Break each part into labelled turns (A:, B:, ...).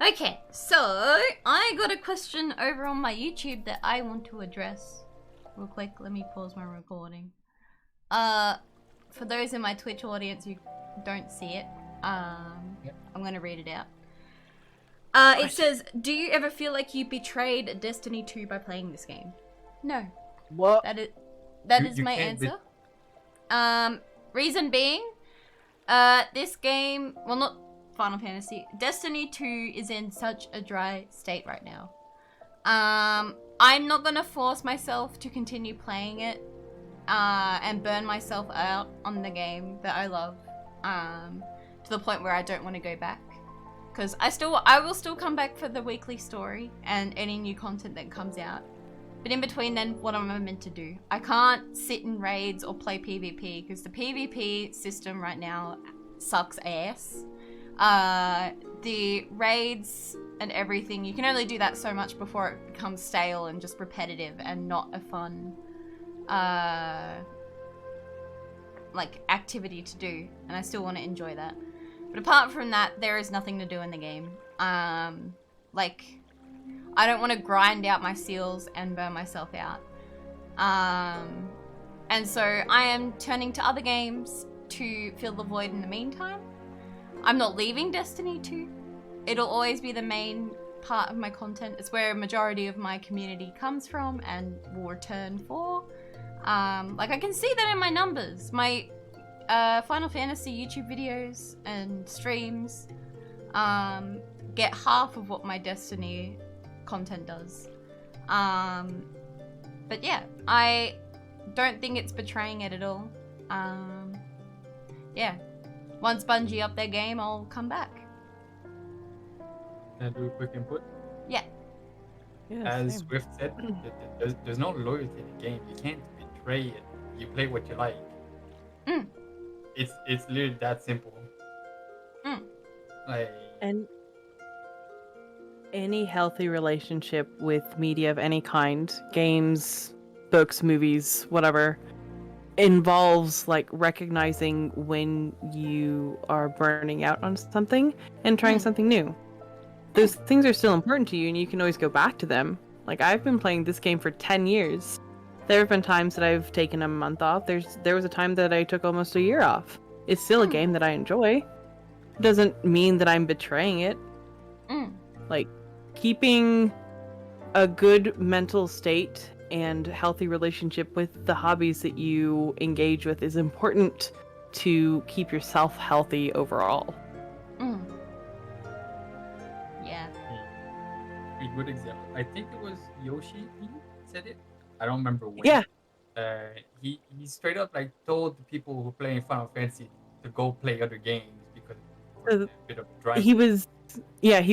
A: Okay, so I got a question over on my YouTube that I want to address. Real quick, let me pause my recording. For those in my Twitch audience who don't see it, I'm gonna read it out. It says, do you ever feel like you betrayed Destiny 2 by playing this game? No.
B: What?
A: That is my answer. Reason being, this game, well, not Final Fantasy, Destiny 2 is in such a dry state right now. I'm not gonna force myself to continue playing it and burn myself out on the game that I love to the point where I don't want to go back. Because I will still come back for the weekly story and any new content that comes out. But in between then, what am I meant to do? I can't sit in raids or play PvP because the PvP system right now sucks ass. The raids and everything, you can only do that so much before it becomes stale and just repetitive and not a fun like activity to do, and I still want to enjoy that. But apart from that, there is nothing to do in the game. Like, I don't want to grind out my seals and burn myself out. And so I am turning to other games to fill the void in the meantime. I'm not leaving Destiny 2. It'll always be the main part of my content. It's where a majority of my community comes from and will return for. Like, I can see that in my numbers. My Final Fantasy YouTube videos and streams get half of what my Destiny content does. But yeah, I don't think it's betraying it at all. Yeah, once Bungie up their game, I'll come back.
C: Can I do a quick input?
A: Yeah.
C: As Swift said, there's no loyalty in the game. You can't betray it. You play what you like. It's literally that simple. Like,
B: And any healthy relationship with media of any kind, games, books, movies, whatever, involves like recognizing when you are burning out on something and trying something new. Those things are still important to you and you can always go back to them. Like, I've been playing this game for 10 years. There have been times that I've taken a month off. There was a time that I took almost a year off. It's still a game that I enjoy. It doesn't mean that I'm betraying it. Like, keeping a good mental state and healthy relationship with the hobbies that you engage with is important to keep yourself healthy overall.
A: Yeah.
C: a good example. I think it was Yoshi who said it. I don't remember when.
B: Yeah.
C: He straight up like told the people who play Final Fantasy to go play other games because it's a bit of a drive.
B: He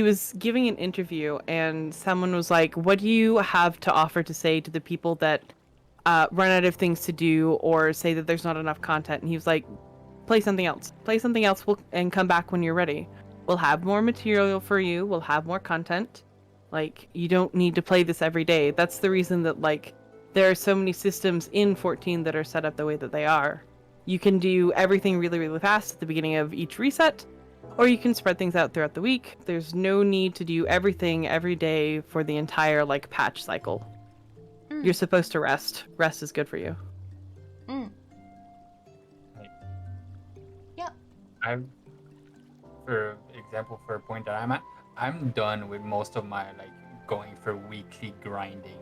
B: was giving an interview and someone was like, what do you have to offer to say to the people that run out of things to do or say that there's not enough content? And he was like, play something else. And come back when you're ready. We'll have more material for you. We'll have more content. Like, you don't need to play this every day. That's the reason that, like, there are so many systems in 14 that are set up the way that they are. You can do everything really, really fast at the beginning of each reset, or you can spread things out throughout the week. There's no need to do everything every day for the entire, like, patch cycle. You're supposed to rest. Rest is good for you.
A: Yep.
C: For example, for a point that I'm at, I'm done with most of my like going for weekly grinding.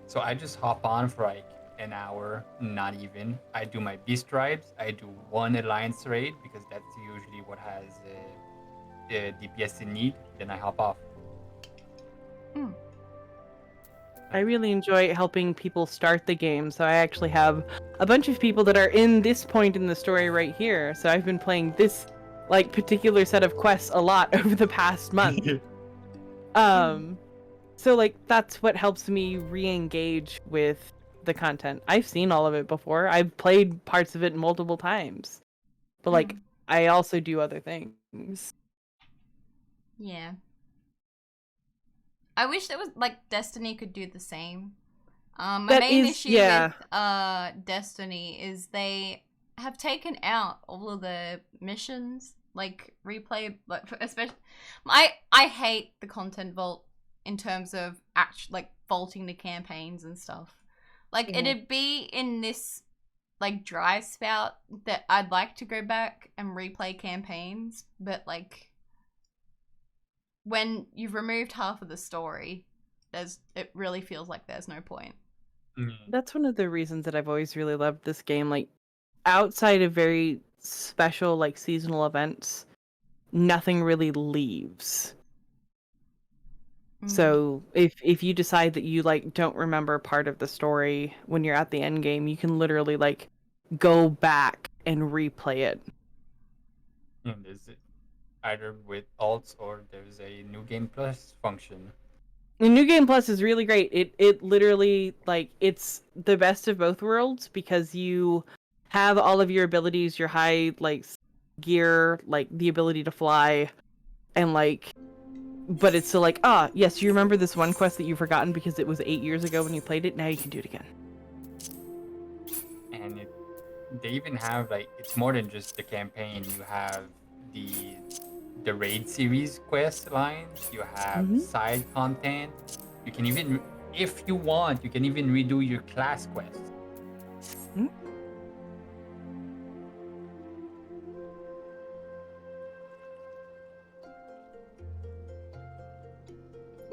C: So I just hop on for like an hour, not even. I do my beast rides. I do one alliance raid because that's usually what has the DPS in need. Then I hop off.
B: I really enjoy helping people start the game, so I actually have a bunch of people that are in this point in the story right here. So I've been playing this like particular set of quests a lot over the past month. So like that's what helps me re-engage with the content. I've seen all of it before. I've played parts of it multiple times. But like I also do other things.
A: Yeah. I wish that was like Destiny could do the same. My main issue with Destiny is they have taken out all of the missions like replay, like especially I hate the content vault in terms of like vaulting the campaigns and stuff. Like it'd be in this like dry spout that I'd like to go back and replay campaigns, but like when you've removed half of the story, it really feels like there's no point.
B: That's one of the reasons that I've always really loved this game. Like, outside of very special, like, seasonal events, nothing really leaves. So if you decide that you, like, don't remember part of the story when you're at the end game, you can literally, like, go back and replay it.
C: And is it either with alts or there's a new game plus function?
B: The New Game Plus is really great. It literally, like, it's the best of both worlds because you have all of your abilities, your high, like, gear, like, the ability to fly, and, like, but it's still like, yes, you remember this one quest that you've forgotten because it was 8 years ago when you played it, now you can do it again.
C: And they even have, like, it's more than just the campaign. You have the raid series quest lines, you have side content, you can even, if you want, you can even redo your class quests.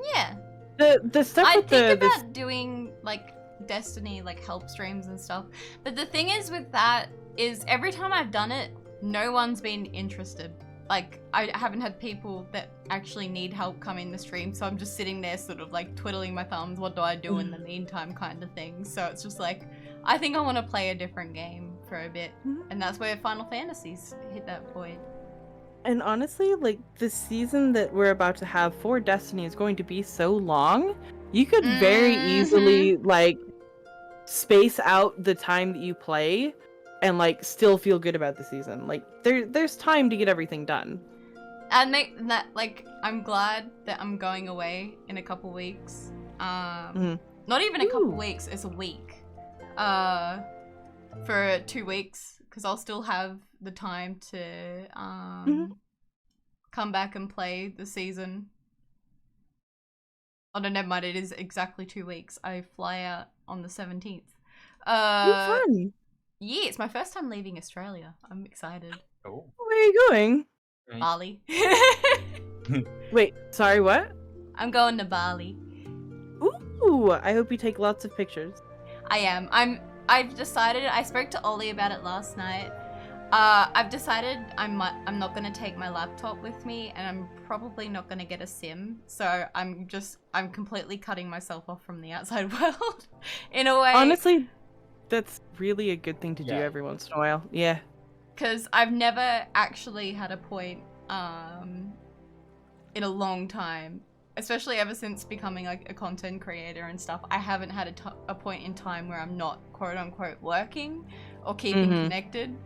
A: Yeah.
B: The stuff
A: I
B: with
A: think about doing like Destiny like help streams and stuff, but the thing is with that is every time I've done it, no one's been interested. Like, I haven't had people that actually need help come in the stream, so I'm just sitting there sort of like twiddling my thumbs, what do I do in the meantime kind of thing. So it's just like, I think I want to play a different game for a bit, and that's where Final Fantasies hit that point.
B: And honestly, like, the season that we're about to have for Destiny is going to be so long, you could very easily, like, space out the time that you play and, like, still feel good about the season. Like, there's time to get everything done.
A: And make that, like, I'm glad that I'm going away in a couple weeks. Not even a couple weeks, it's a week. For 2 weeks, because I'll still have the time to come back and play the season. Oh no, never mind, it is exactly 2 weeks. I fly out on the 17th.
B: Fun.
A: Yeah, it's my first time leaving Australia. I'm excited.
C: Oh.
B: Where are you going?
A: Bali.
B: Wait, sorry, what?
A: I'm going to Bali.
B: Ooh, I hope you take lots of pictures.
A: I am. I've decided, I spoke to Ollie about it last night. I've decided I'm not gonna take my laptop with me, and I'm probably not gonna get a sim. So I'm completely cutting myself off from the outside world, in a way.
B: Honestly, that's really a good thing to do every once in a while. Yeah.
A: Because I've never actually had a point, in a long time, especially ever since becoming like a content creator and stuff. I haven't had a point in time where I'm not quote unquote working or keeping connected.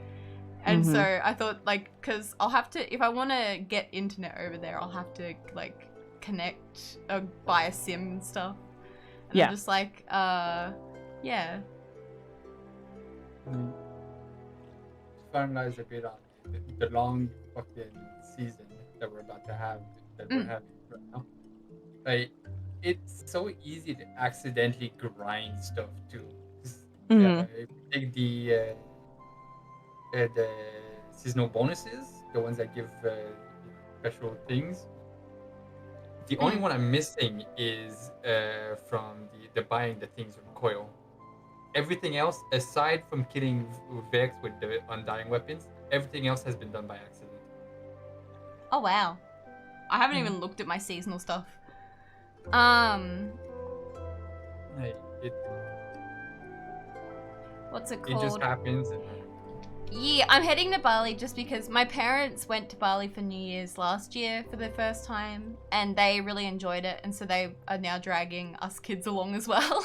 A: And so I thought, like, because I'll have to, if I want to get internet over there, I'll have to, like, connect, buy a sim and stuff. And I'm just like, yeah.
C: Finalize a bit on the long fucking season that we're about to have, that we're having right now. Like, it's so easy to accidentally grind stuff too. Take the seasonal bonuses, the ones that give special things. The only one I'm missing is from the buying the things from Coil. Everything else, aside from killing Vex with the undying weapons, everything else has been done by accident.
A: Oh wow. I haven't even looked at my seasonal stuff. What's it called?
C: It just happens.
A: Yeah, I'm heading to Bali just because my parents went to Bali for New Year's last year for the first time, and they really enjoyed it, and so they are now dragging us kids along as well.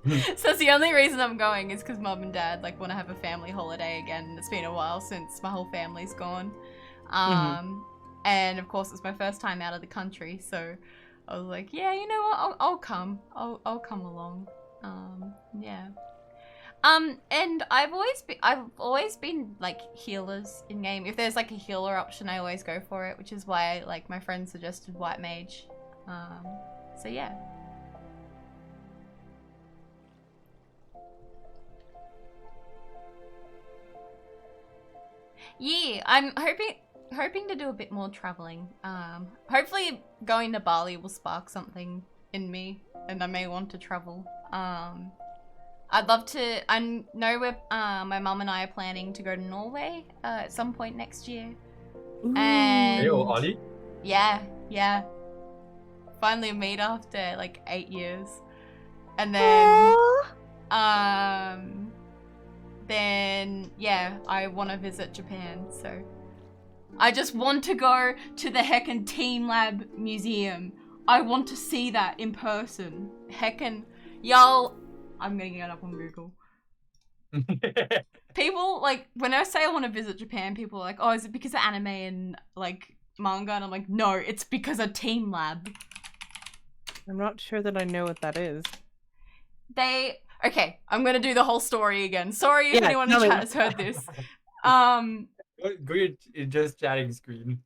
A: So that's the only reason I'm going, is because Mum and Dad like want to have a family holiday again. It's been a while since my whole family's gone. And of course it's my first time out of the country, so I was like, yeah, you know what, I'll come. I'll come along. Yeah. And I've always been like healers in game. If there's like a healer option, I always go for it, which is why like my friend suggested white mage. So yeah. Yeah, I'm hoping to do a bit more traveling. Hopefully going to Bali will spark something in me, and I may want to travel. I'd love to. I know we're my mum and I are planning to go to Norway at some point next year.
B: Ooh.
A: And
C: Hey, Ollie.
A: yeah. Finally meet after like 8 years, and then then yeah, I want to visit Japan. So I just want to go to the heckin' Team Lab Museum. I want to see that in person. Heckin', y'all. I'm getting it up on Google. People, like, when I say I want to visit Japan, people are like, oh, is it because of anime and, like, manga? And I'm like, no, it's because of Team Lab.
B: I'm not sure that I know what that is.
A: Okay, I'm gonna do the whole story again. Sorry if anyone in chat has heard this.
C: Go your just chatting screen.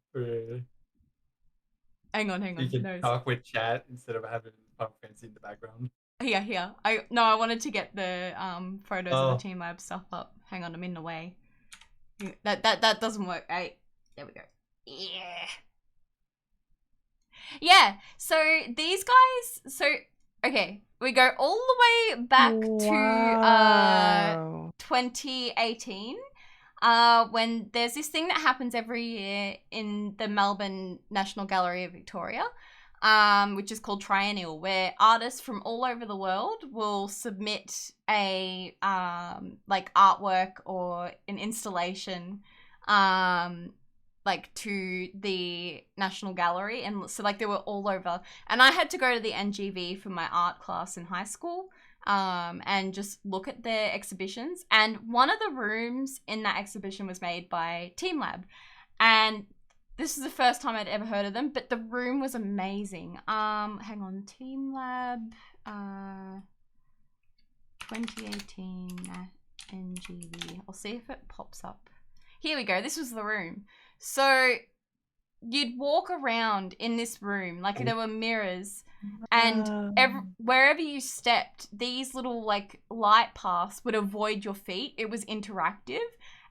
A: Hang on.
C: You can talk with chat instead of having Final Fantasy in the background.
A: Here. I wanted to get the photos of the Team Lab stuff up. Hang on, I'm in the way. That doesn't work. Right? There we go. Yeah. So these guys. Okay, we go all the way back to 2018. When there's this thing that happens every year in the Melbourne National Gallery of Victoria. Which is called Triennial, where artists from all over the world will submit a like artwork or an installation like to the National Gallery, and so like they were all over, and I had to go to the NGV for my art class in high school and just look at their exhibitions, and one of the rooms in that exhibition was made by Team Lab, and this is the first time I'd ever heard of them, but the room was amazing. Hang on, Team Lab, 2018 NGV. I'll see if it pops up. Here we go. This was the room. So you'd walk around in this room, like there were mirrors, and wherever you stepped, these little like light paths would avoid your feet. It was interactive.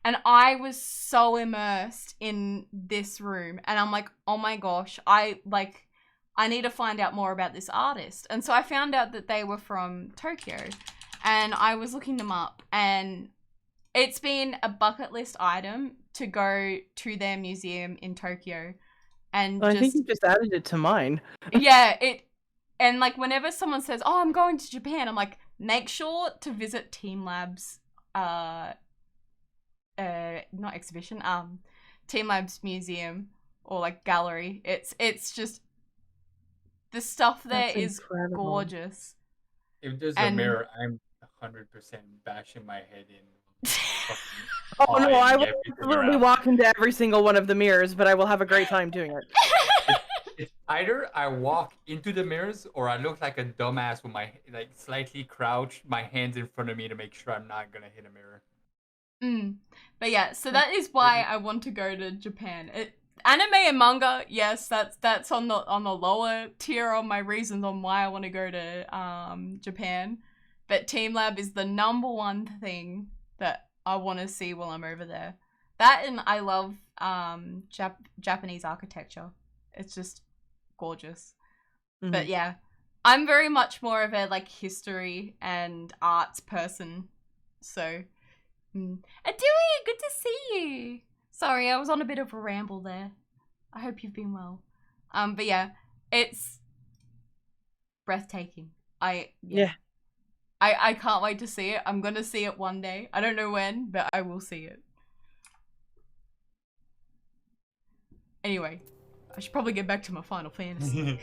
A: And I was so immersed in this room, and I'm like, oh my gosh, I need to find out more about this artist. And so I found out that they were from Tokyo, and I was looking them up, and it's been a bucket list item to go to their museum in Tokyo. And
B: I think you just added it to mine.
A: Yeah, and like whenever someone says, oh, I'm going to Japan, I'm like, make sure to visit Team Lab's not exhibition, Team Lab's museum or like gallery. It's just the stuff there is gorgeous.
C: If there's a mirror, I'm 100% bashing my head in.
B: Oh no, I will absolutely walk into every single one of the mirrors, but I will have a great time doing it.
C: It's either I walk into the mirrors or I look like a dumbass with my like slightly crouched, my hands in front of me to make sure I'm not gonna hit a mirror.
A: But yeah, so that is why I want to go to Japan. Anime and manga, yes, that's on the lower tier on my reasons on why I want to go to Japan. But Team Lab is the number one thing that I want to see while I'm over there. That, and I love Japanese architecture. It's just gorgeous. But yeah, I'm very much more of a like history and arts person. So Adui, good to see you. Sorry, I was on a bit of a ramble there. I hope you've been well. But yeah, it's breathtaking. I can't wait to see it. I'm gonna see it one day. I don't know when, but I will see it. Anyway, I should probably get back to my Final Fantasy.